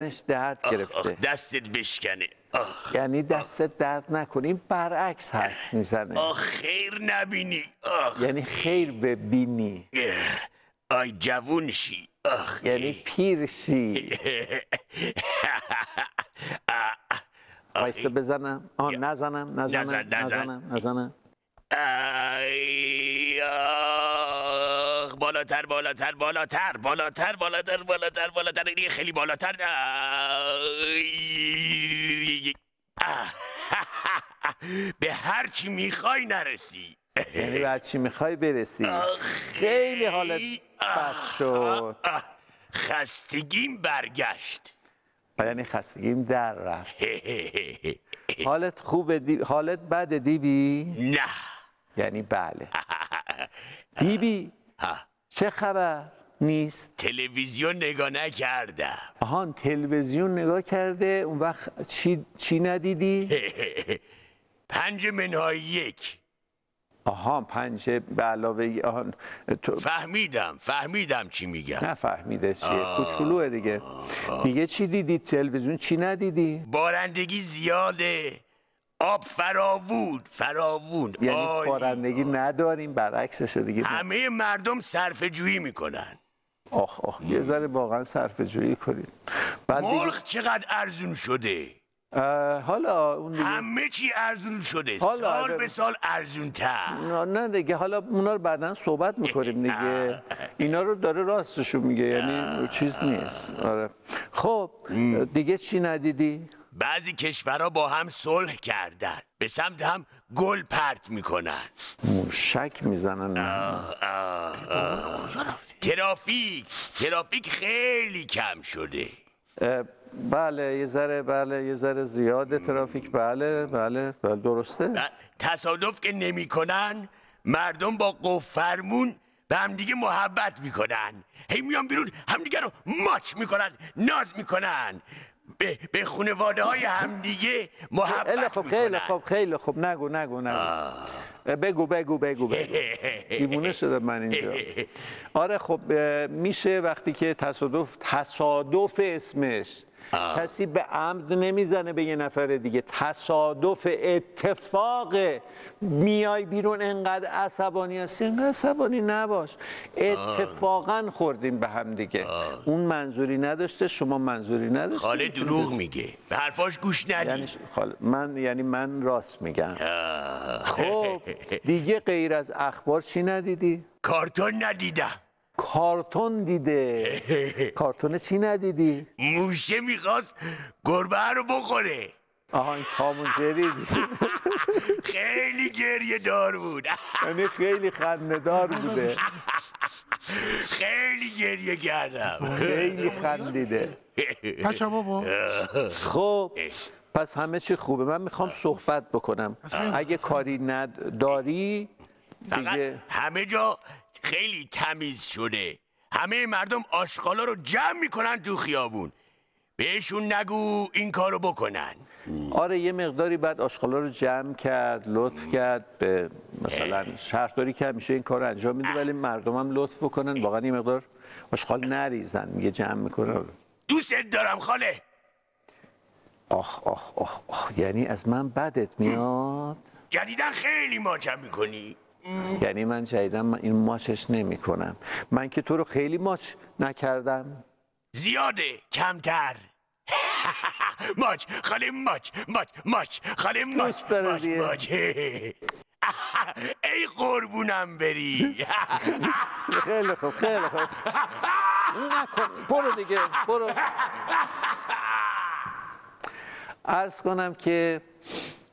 درد گرفته. دستت بشکنه. یعنی دستت درد نکنه. این برعکس حرف میزنه. خیر نبینی. یعنی خیر ببینی. جوون شی. یعنی پیر شی. وایسه بزنم. نزنم. بالاتر دیگه خیلی بالاتر. به هر چی میخوای نرسی. یعنی به هر چی میخوای برسی. خیلی حالت بد شد. خستگیم برگشت. یعنی خستگیم در رفت. حالت خوبه حالت بده دیبی؟ نه. یعنی بله. دیبی چه خبر؟ نیست. تلویزیون نگاه نکردم. آهان تلویزیون نگاه کرده. اون وقت چی ندیدی؟ 5 منهای 1. آها 5 به علاوه آهان فهمیدم چی میگم. نفهمیده چیه. کوچولوه دیگه. دیگه چی دیدی؟ تلویزیون چی ندیدی؟ بارندگی زیاده. آب فراوون. یعنی بارندگی نداریم. برعکسشه دیگه. همه مردم صرفه جویی میکنن. آخ یه ذره واقعا صرفه جویی کنید. مرغ چقدر ارزون شده. حالا اون دیگه همه چی ارزون شده. سال به سال ارزون تر. نه دیگه حالا اونا رو بعداً صحبت میکنیم دیگه. اینا رو داره راستشو میگه. یعنی چیز نیست. آره. خب دیگه چی ندیدی؟ بعضی کشورها با هم صلح کردن. به سمت هم گل پرت میکنن. شک میزنن. ترافیک خیلی کم شده. بله یه ذره زیاده ترافیک. بله درسته. تصادف که نمیکنن، مردم با قفرمون به همدیگه محبت میکنن. هی میان بیرون همدیگه رو ماچ میکنن، ناز میکنن، به خانواده های همدیگه محبت میکنن. خیلی خوب. نگو. بگو. دیوونه شدم من اینجا. آره خب میشه وقتی که تصادف اسمش کسی به عمد نمیزنه به یه نفر دیگه. تصادف اتفاق میای بیرون انقدر عصبانی هستی. انقدر عصبانی نباش. اتفاقا خوردیم به هم دیگه. اون منظوری نداشته، شما منظوری نداشته. خاله دروغ میگه. به حرفاش گوش ندی. یعنی من راست میگم. خب دیگه غیر از اخبار چی ندیدی؟ کارتون ندیدم. کارتون دیده. کارتون چی ندیدی؟ موشه میخواست گربه رو بخوره. این تام و جری دید. خیلی گریه دار بود. یعنی خیلی خنده دار بوده. خیلی گریه کردم. خیلی خندیده. بچه بابا. خب پس همه چی خوبه. من میخوام صحبت بکنم. اگه کاری نداری دیگه. همه جا خیلی تمیز شده. همه مردم آشغالا رو جمع میکنن تو خیابون. بهشون نگو این کارو بکنن. آره یه مقداری بعد آشغالا رو جمع کرد، لطف کرد به مثلا شهرداری که همیشه این کار رو انجام میده، ولی مردم هم لطف بکنن واقعا یه مقدار آشغال نریزن. میگه جمع میکنه. دوست دارم خاله. آخ یعنی از من بدت میاد؟ جدیدن خیلی ماچم میکنی. یعنی من جدیدن این ماچش نمی کنم. من که تو رو خیلی ماچ نکردم. زیاده. کمتر. ماچ خاله ماچ خاله ماچ. ای قربونم بری. خیلی خوب. نکن. برو دیگه. عرض کنم که